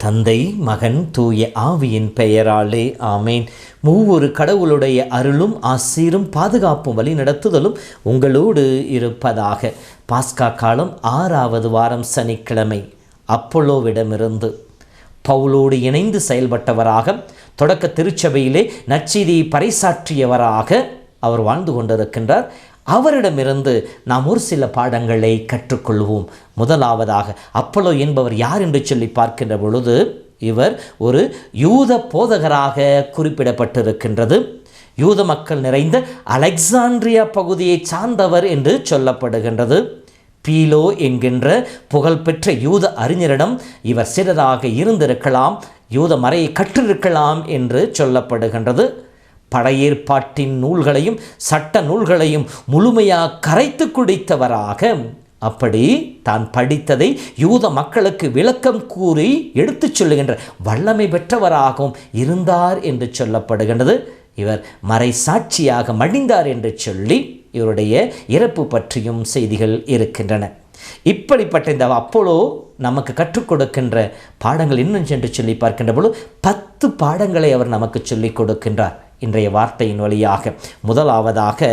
தந்தை, மகன், தூய ஆவியின் பெயராலே ஆமேன். மூவொரு கடவுளுடைய அருளும் ஆசீரும் பாதுகாப்பும் வழி நடத்துதலும் உங்களோடு இருப்பதாக. பாஸ்கா காலம் 6வது வாரம் சனிக்கிழமை. அப்போலோவிடமிருந்து பவுலோடு இணைந்து செயல்பட்டவராக, தொடக்க திருச்சபையிலே நற்செய்தியை பறைசாற்றியவராக அவர் வாழ்ந்து கொண்டிருக்கின்றார். அவரிடமிருந்து நாம் ஒரு சில பாடங்களை கற்றுக்கொள்வோம். முதலாவதாக, அப்போலோ என்பவர் யார் என்று சொல்லி பார்க்கின்ற பொழுது, இவர் ஒரு யூத போதகராக குறிப்பிடப்பட்டிருக்கின்றது. யூத மக்கள் நிறைந்த அலெக்சாண்ட்ரியா பகுதியை சார்ந்தவர் என்று சொல்லப்படுகின்றது. பீலோ என்கின்ற புகழ்பெற்ற யூத அறிஞரிடம் இவர் சிறராக இருந்திருக்கலாம், யூத மறையை கற்றிருக்கலாம் என்று சொல்லப்படுகின்றது. படையேற்பாட்டின் நூல்களையும் சட்ட நூல்களையும் முழுமையாக கரைத்து குடித்தவராக, அப்படி தான் படித்ததை யூத மக்களுக்கு விளக்கம் கூறி எடுத்துச் சொல்லுகின்ற வல்லமை பெற்றவராகவும் இருந்தார் என்று சொல்லப்படுகின்றது. இவர் மறை சாட்சியாக மடிந்தார் என்று சொல்லி இவருடைய இறப்பு பற்றியும் செய்திகள் இருக்கின்றன. இப்படிப்பட்ட இந்த அப்போலோ நமக்கு கற்றுக் கொடுக்கின்ற பாடங்கள் இன்னும் சென்று சொல்லி பார்க்கின்ற பொழுது 10 பாடங்களை அவர் நமக்கு சொல்லிக் கொடுக்கின்றார் இன்றைய வார்த்தையின் வழியாக. முதலாவதாக,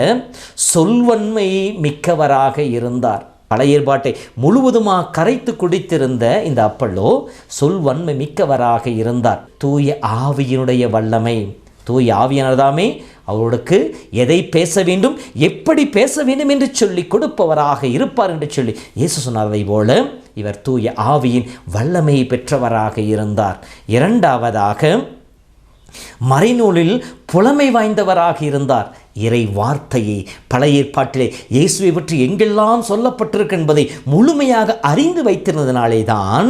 சொல்வன்மை மிக்கவராக இருந்தார். பழைய ஏற்பாட்டை முழுவதுமாக கரைத்து குடித்திருந்த இந்த அப்போலோ சொல்வன்மை மிக்கவராக இருந்தார். தூய ஆவியினுடைய வல்லமை, தூய ஆவியானதாமே அவருக்கு எதை பேச வேண்டும், எப்படி பேச வேண்டும் என்று சொல்லி கொடுப்பவராக இருப்பார் என்று சொல்லி இயேசு சொன்னதை போல இவர் தூய ஆவியின் வல்லமை பெற்றவராக இருந்தார். இரண்டாவதாக, மறைநூலில் புலமை வாய்ந்தவராக இருந்தார். இறை வார்த்தையை, பழைய ஏற்பாட்டிலே இயேசுவை பற்றி எங்கெல்லாம் சொல்லப்பட்டிருக்கு என்பதை முழுமையாக அறிந்து வைத்திருந்ததினாலே தான்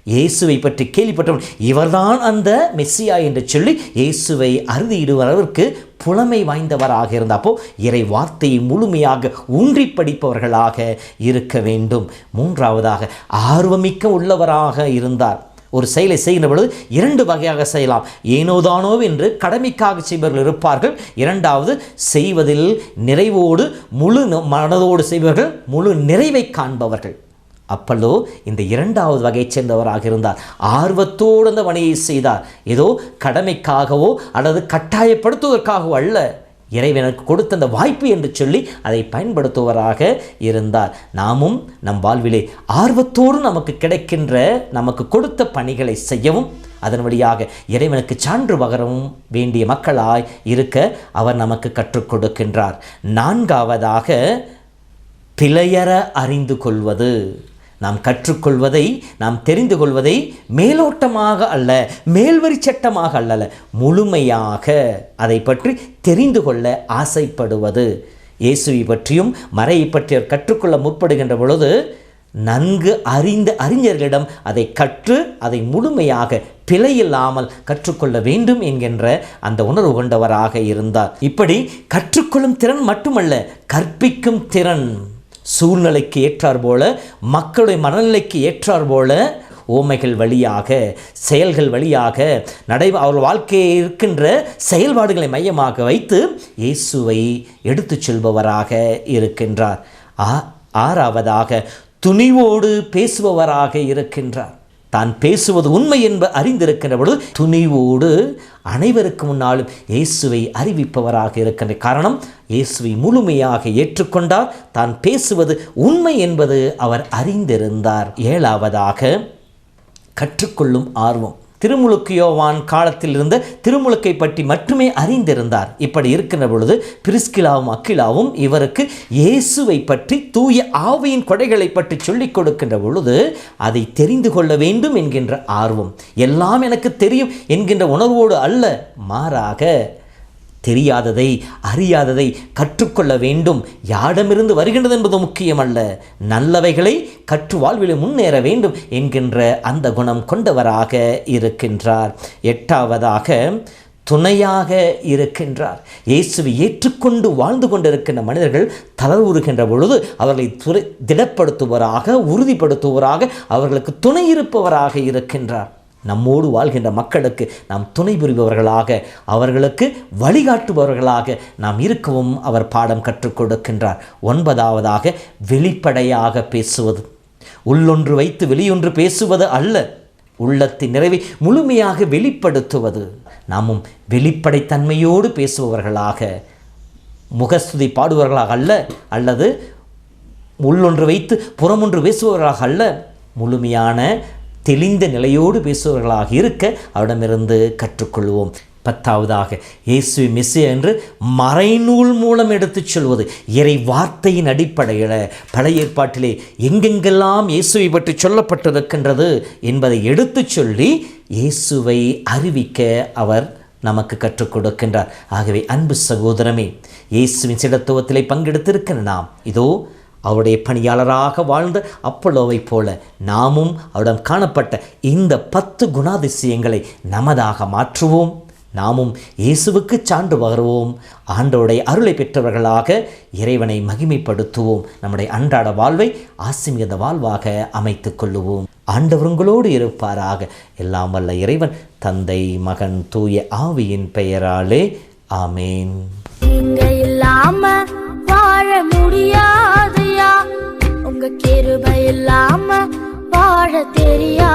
இயேசுவை பற்றி கேள்விப்பட்டவன் இவர்தான் அந்த மெஸ்ஸியா என்று சொல்லி இயேசுவை அறுதியிடுவதற்கு புலமை வாய்ந்தவராக இருந்தாப்போ இறை வார்த்தையை முழுமையாக ஊன்றி படிப்பவர்களாக இருக்க வேண்டும். மூன்றாவதாக, ஆர்வமிக்க உள்ளவராக இருந்தார். ஒரு செயலை செய்கின்ற பொழுது 2 வகையாக செய்யலாம். ஏனோதானோ என்று கடமைக்காக செய்பவர்கள் இருப்பார்கள். இரண்டாவது, செய்வதில் நிறைவோடு முழு மனதோடு செய்பவர்கள், முழு நிறைவை காண்பவர்கள். அப்போலோ இந்த 2வது வகையை சேர்ந்தவராக இருந்தார். ஆர்வத்தோடு அந்த பணியை செய்தார். ஏதோ கடமைக்காகவோ அல்லது கட்டாயப்படுத்துவதற்காகவோ அல்ல, இறைவனுக்கு கொடுத்த அந்த வாய்ப்பு என்று சொல்லி அதை பயன்படுத்துவராக இருந்தார். நாமும் நம் வாழ்விலே ஆர்வத்தோடு நமக்கு கிடைக்கின்ற, நமக்கு கொடுத்த பணிகளை செய்யவும், அதன் வழியாக இறைவனுக்கு சான்று பகரவும் வேண்டிய மக்களாய் இருக்க அவர் நமக்கு கற்றுக் கொடுக்கின்றார். நான்காவதாக, பிழையற அறிந்து கொள்வது. நாம் கற்றுக்கொள்வதை, நாம் தெரிந்து கொள்வதை மேலோட்டமாக அல்ல, மேல்வரி சட்டமாக அல்ல, முழுமையாக அதை பற்றி தெரிந்து கொள்ள ஆசைப்படுவது. இயேசுவை பற்றியும் மறையை பற்றி கற்றுக்கொள்ள முற்படுகின்ற பொழுது நன்கு அறிந்த அறிஞர்களிடம் அதை கற்று அதை முழுமையாக பிழையில்லாமல் கற்றுக்கொள்ள வேண்டும் என்கின்ற அந்த உணர்வு கொண்டவராக இருந்தார். இப்படி கற்றுக்கொள்ளும் திறன் மட்டுமல்ல, கற்பிக்கும் திறன், சூழ்நிலைக்கு ஏற்றார் போல, மக்களுடைய மனநிலைக்கு ஏற்றார் போல ஓமைகள் வழியாக, செயல்கள் வழியாக அவர்கள் வாழ்க்கையில் இருக்கின்ற செயல்பாடுகளை மையமாக வைத்து இயேசுவை எடுத்துச் செல்பவராக இருக்கின்றார். ஆறாவதாக, துணிவோடு பேசுபவராக இருக்கின்றார். தான் பேசுவது உண்மை என்பது அறிந்திருக்கின்ற பொழுது துணிவோடு அனைவருக்கு முன்னாலும் இயேசுவை அறிவிப்பவராக இருக்கின்ற காரணம், இயேசுவை முழுமையாக ஏற்றுக்கொண்டார். தான் பேசுவது உண்மை என்பது அவர் அறிந்திருந்தார். ஏழாவதாக, கற்றுக்கொள்ளும் ஆர்வம். திருமுழுக்கு யோவான் காலத்தில் இருந்த திருமுழுக்கை பற்றி மட்டுமே அறிந்திருந்தார். இப்படி இருக்கின்ற பொழுது பிரிஸ்கிலாவும் அக்கிலாவும் இவருக்கு இயேசுவை பற்றி, தூய ஆவியின் கொடைகளை பற்றி சொல்லிக் கொடுக்கின்ற பொழுது அதை தெரிந்து கொள்ள வேண்டும் என்கின்ற ஆர்வம், எல்லாம் எனக்கு தெரியும் என்கின்ற உணர்வோடு அல்ல, மாறாக தெரியாததை, அறியாததை கற்றுக்கொள்ள வேண்டும். யாரிடமிருந்து வருகின்றது என்பது முக்கியமல்ல, நல்லவைகளை கற்று வாழ்வில் முன்னேற வேண்டும் என்கின்ற அந்த குணம் கொண்டவராக இருக்கின்றார். எட்டாவதாக, துணையாக இருக்கின்றார். இயேசுவை ஏற்றுக்கொண்டு வாழ்ந்து கொண்டிருக்கின்ற மனிதர்கள் தளர்வுறுகின்ற பொழுது அவர்களை திடப்படுத்துவராக, உறுதிப்படுத்துவராக, அவர்களுக்கு துணை இருப்பவராக இருக்கின்றார். நம்மோடு வாழ்கின்ற மக்களுக்கு நாம் துணை புரிபவர்களாக, அவர்களுக்கு வழிகாட்டுபவர்களாக நாம் இருக்கவும் அவர் பாடம் கற்றுக் கொடுக்கின்றார். 9வதாக வெளிப்படையாக பேசுவது. உள்ளொன்று வைத்து வெளியொன்று பேசுவது அல்ல, உள்ளத்தின் நிறைவை முழுமையாக வெளிப்படுத்துவது. நாமும் வெளிப்படைத்தன்மையோடு பேசுபவர்களாக, முகஸ்துதி பாடுபவர்களாக அல்ல, அல்லது உள்ளொன்று வைத்து புறமொன்று பேசுபவர்களாக அல்ல, முழுமையான தெளிந்த நிலையோடு பேசுபவர்களாக இருக்க அவரிடமிருந்து கற்றுக்கொள்வோம். 10வதாக இயேசுவை மெசியா என்று மறைநூல் மூலம் எடுத்துச் சொல்வது. இறை வார்த்தையின் அடிப்படையில் பழைய ஏற்பாட்டிலே எங்கெங்கெல்லாம் இயேசுவை பற்றி சொல்லப்பட்டிருக்கின்றது என்பதை எடுத்துச் சொல்லி இயேசுவை அறிவிக்க அவர் நமக்கு கற்றுக் கொடுக்கின்றார். ஆகவே அன்பு சகோதரமே, இயேசுவின் சிடத்துவத்திலே பங்கெடுத்திருக்கிற நாம் இதோ அவருடைய பணியாளராக வாழ்ந்த அப்போலோவை போல நாமும் அவரிடம் காணப்பட்ட இந்த 10 குணாதிசயங்களை நமதாக மாற்றுவோம். நாமும் இயேசுவுக்கு சான்று பகருவோம். ஆண்டவருடைய அருளை பெற்றவர்களாக இறைவனை மகிமைப்படுத்துவோம். நம்முடைய அன்றாட வாழ்வை ஆசீர்வாத வாழ்வாக அமைத்துக் கொள்ளுவோம். ஆண்டவர் உங்களோடு இருப்பாராக. எல்லாம் வல்ல இறைவன் தந்தை, மகன், தூய ஆவியின் பெயராலே ஆமேன். வாழ முடியாதையா, உங்க கிருபை இல்லாம வாழ தெரியா.